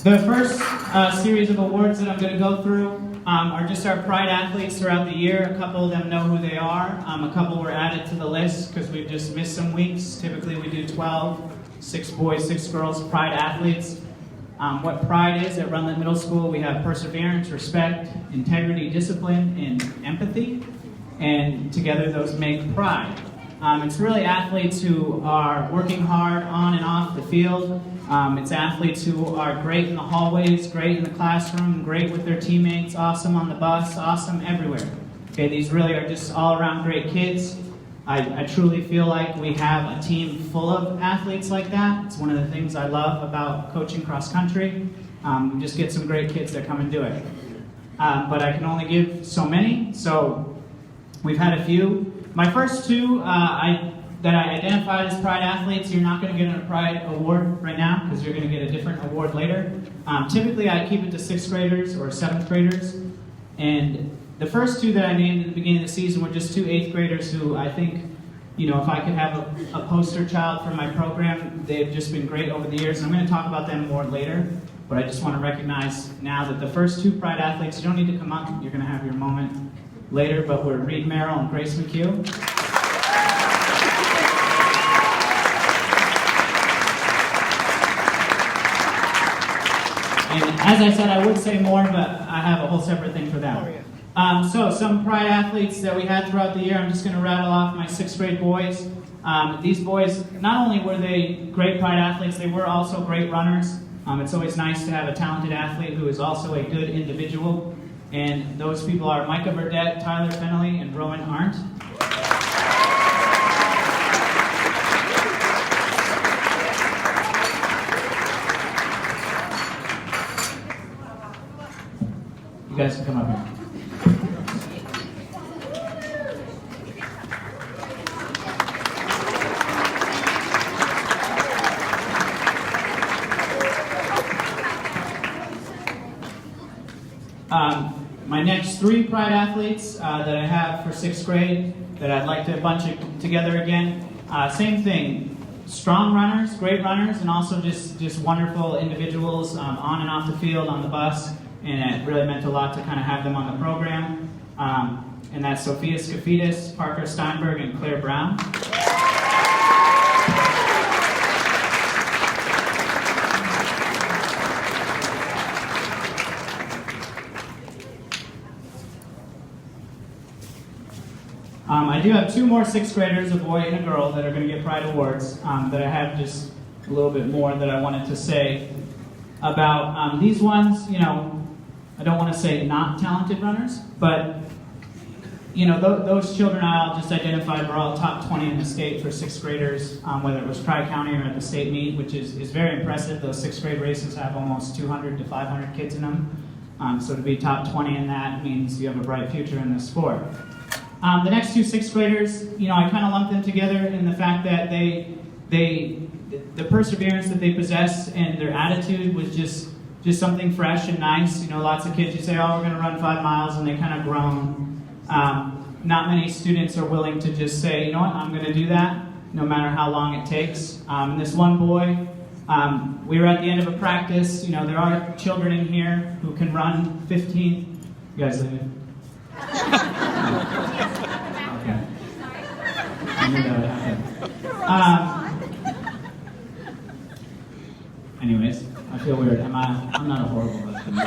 The first series of awards that I'm going to go through are just our Pride athletes throughout the year. A couple of them know who they are. A couple were added to the list because we've just missed some weeks. Typically we do 12, 6 boys, 6 girls, Pride athletes. What Pride is at Rundlett Middle School, we have perseverance, respect, integrity, discipline, and empathy. And together those make Pride. It's really athletes who are working hard on and off the field. It's athletes who are great in the hallways, great in the classroom, great with their teammates, awesome on the bus, awesome everywhere. Okay, these really are just all-around great kids. I truly feel like we have a team full of athletes like that. It's one of the things I love about coaching cross country. We just get some great kids that come and do it. But I can only give so many, so we've had a few. My first two that I identified as Pride athletes, you're not going to get a Pride award right now because you're going to get a different award later. Typically I keep it to 6th graders or 7th graders. And the first two that I named at the beginning of the season were just 2 8th graders who I think, you know, if I could have a poster child for my program, they've just been great over the years. And I'm going to talk about them more later, but I just want to recognize now that the first 2 Pride athletes, you don't need to come up, you're going to have your moment later, but we're Reed Merrill and Grace McHugh. And as I said, I would say more, but I have a whole separate thing for them. So some Pride athletes that we had throughout the year, I'm just going to rattle off my 6th grade boys. These boys, not only were they great Pride athletes, they were also great runners. It's always nice to have a talented athlete who is also a good individual. And those people are Micah Burdett, Tyler Fennelly, and Rowan Arndt. You guys can come up here. My next 3 Pride athletes that I have for 6th grade that I'd like to bunch it together again. Same thing, strong runners, great runners, and also just wonderful individuals on and off the field, on the bus, and it really meant a lot to kind of have them on the program. And that's Sophia Skafidis, Parker Steinberg, and Claire Brown. I do have 2 more 6th graders, a boy and a girl, that are going to get Pride Awards, that I have just a little bit more that I wanted to say about. These ones, you know, I don't want to say not talented runners, but, you know, those children I'll just identified were all top 20 in the state for 6th graders, whether it was Tri-County or at the state meet, which is very impressive. Those 6th grade races have almost 200 to 500 kids in them. So to be top 20 in that means you have a bright future in this sport. The next 2 6th graders, you know, I kind of lumped them together in the fact that the perseverance that they possess and their attitude was just something fresh and nice. You know, lots of kids, you say, oh, we're going to run 5 miles, and they kind of groan. Not many students are willing to just say, you know what, I'm going to do that, no matter how long it takes. And this one boy, we were at the end of a practice. You know, there are children in here who can run 15. You guys leave it? Okay. I knew that would happen. Anyways, I feel weird. I'm not a horrible husband.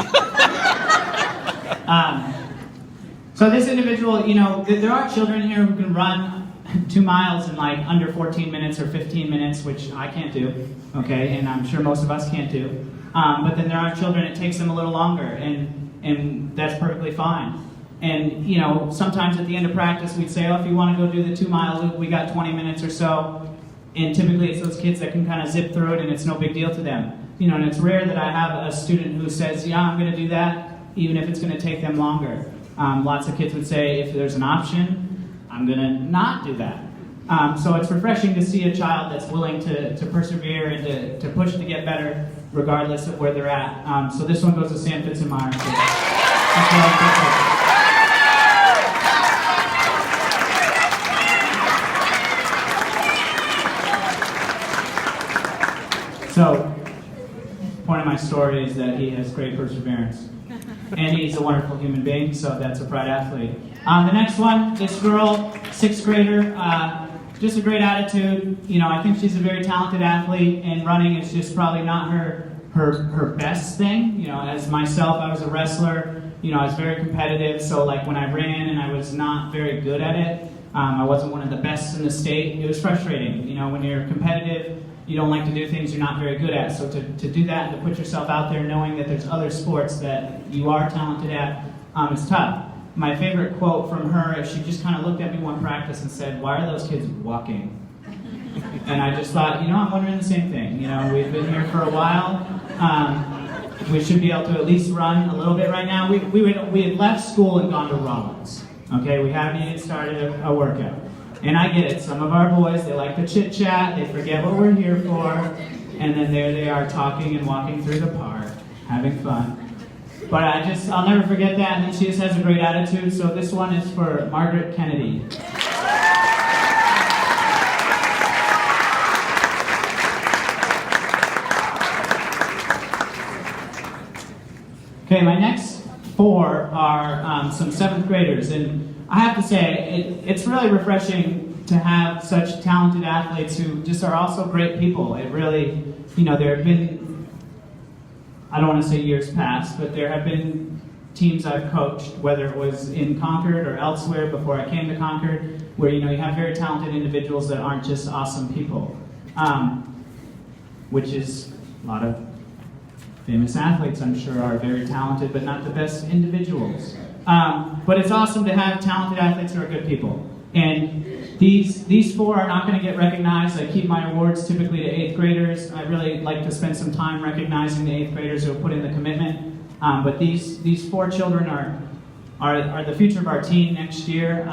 So this individual, you know, there are children here who can run 2 miles in like under 14 minutes or 15 minutes, which I can't do, okay, and I'm sure most of us can't do. But then there are children it takes them a little longer, and that's perfectly fine. And, you know, sometimes at the end of practice we'd say, oh, if you want to go do the 2 mile loop, we got 20 minutes or so. And typically it's those kids that can kind of zip through it and it's no big deal to them. You know, and it's rare that I have a student who says, yeah, I'm going to do that, even if it's going to take them longer. Lots of kids would say, if there's an option, I'm going to not do that. So it's refreshing to see a child that's willing to persevere and to push to get better, regardless of where they're at. So this one goes to Sam Fitzenmeyer. So point of my story is that he has great perseverance. And he's a wonderful human being, so that's a Pride athlete. The next one, this girl, 6th grader, just a great attitude. You know, I think she's a very talented athlete, and running is just probably not her best thing. You know, as myself, I was a wrestler. You know, I was very competitive, so like when I ran and I was not very good at it, I wasn't one of the best in the state. It was frustrating. You know, when you're competitive, you don't like to do things you're not very good at. So to do that and to put yourself out there knowing that there's other sports that you are talented at, is tough. My favorite quote from her is she just kind of looked at me one practice and said, "Why are those kids walking?" And I just thought, you know, I'm wondering the same thing. You know, we've been here for a while. We should be able to at least run a little bit right now. We had left school and gone to Rollins. Okay, we haven't even started a workout. And I get it, some of our boys, they like to chit-chat, they forget what we're here for, and then there they are talking and walking through the park, having fun. But I'll never forget that, and then she just has a great attitude, so this one is for Margaret Kennedy. Okay, my next 4 are some 7th graders, and I have to say, it's really refreshing to have such talented athletes who just are also great people. It really, you know, there have been, I don't want to say years past, but there have been teams I've coached, whether it was in Concord or elsewhere before I came to Concord, where, you know, you have very talented individuals that aren't just awesome people, which is a lot of famous athletes, I'm sure, are very talented, but not the best individuals. But it's awesome to have talented athletes who are good people. And these 4 are not going to get recognized. I keep my awards typically to 8th graders. I really like to spend some time recognizing the 8th graders who have put in the commitment. But these 4 children are the future of our team next year.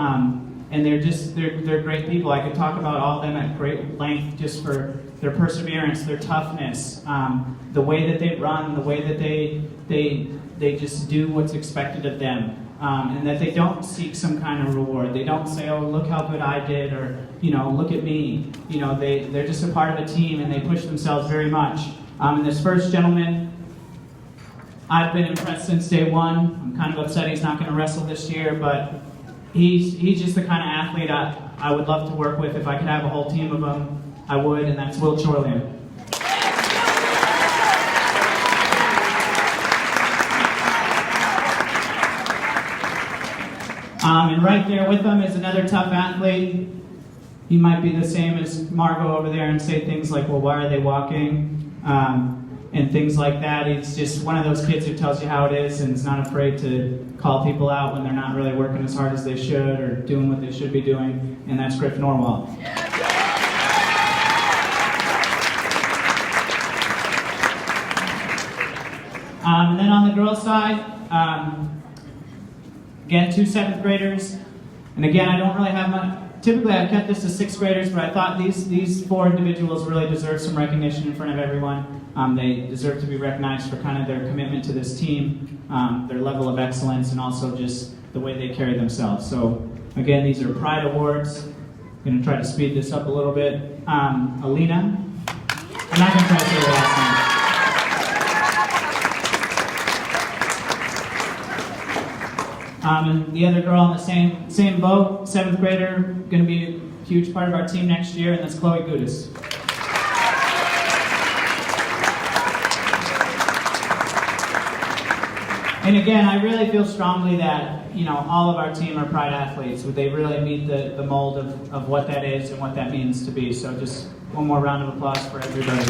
And they're great people. I could talk about all of them at great length just for their perseverance, their toughness, the way that they run, the way that they just do what's expected of them, and that they don't seek some kind of reward. They don't say, "Oh, look how good I did," or, you know, "Look at me." You know, they're just a part of a team, and they push themselves very much. And this first gentleman, I've been impressed since day one. I'm kind of upset he's not going to wrestle this year, but he's just the kind of athlete I would love to work with. If I could have a whole team of them, I would, and that's Will Chorlian. And right there with him is another tough athlete. He might be the same as Margot over there and say things like, "Well, why are they walking?" And things like that. He's just one of those kids who tells you how it is and is not afraid to call people out when they're not really working as hard as they should or doing what they should be doing, and that's Griff Norwell. And then on the girls' side, again, 2 7th graders. And again, I don't really have much. Typically, I've kept this to 6th graders, but I thought these 4 individuals really deserve some recognition in front of everyone. They deserve to be recognized for kind of their commitment to this team, their level of excellence, and also just the way they carry themselves. So, again, these are Pride Awards. I'm going to try to speed this up a little bit. Alina. I'm not going to try to say her last name. And the other girl in the same boat, 7th grader, going to be a huge part of our team next year, and that's Chloe Gudis. And again, I really feel strongly that, you know, all of our team are Pride athletes. They really meet the mold of what that is and what that means to be. So just one more round of applause for everybody.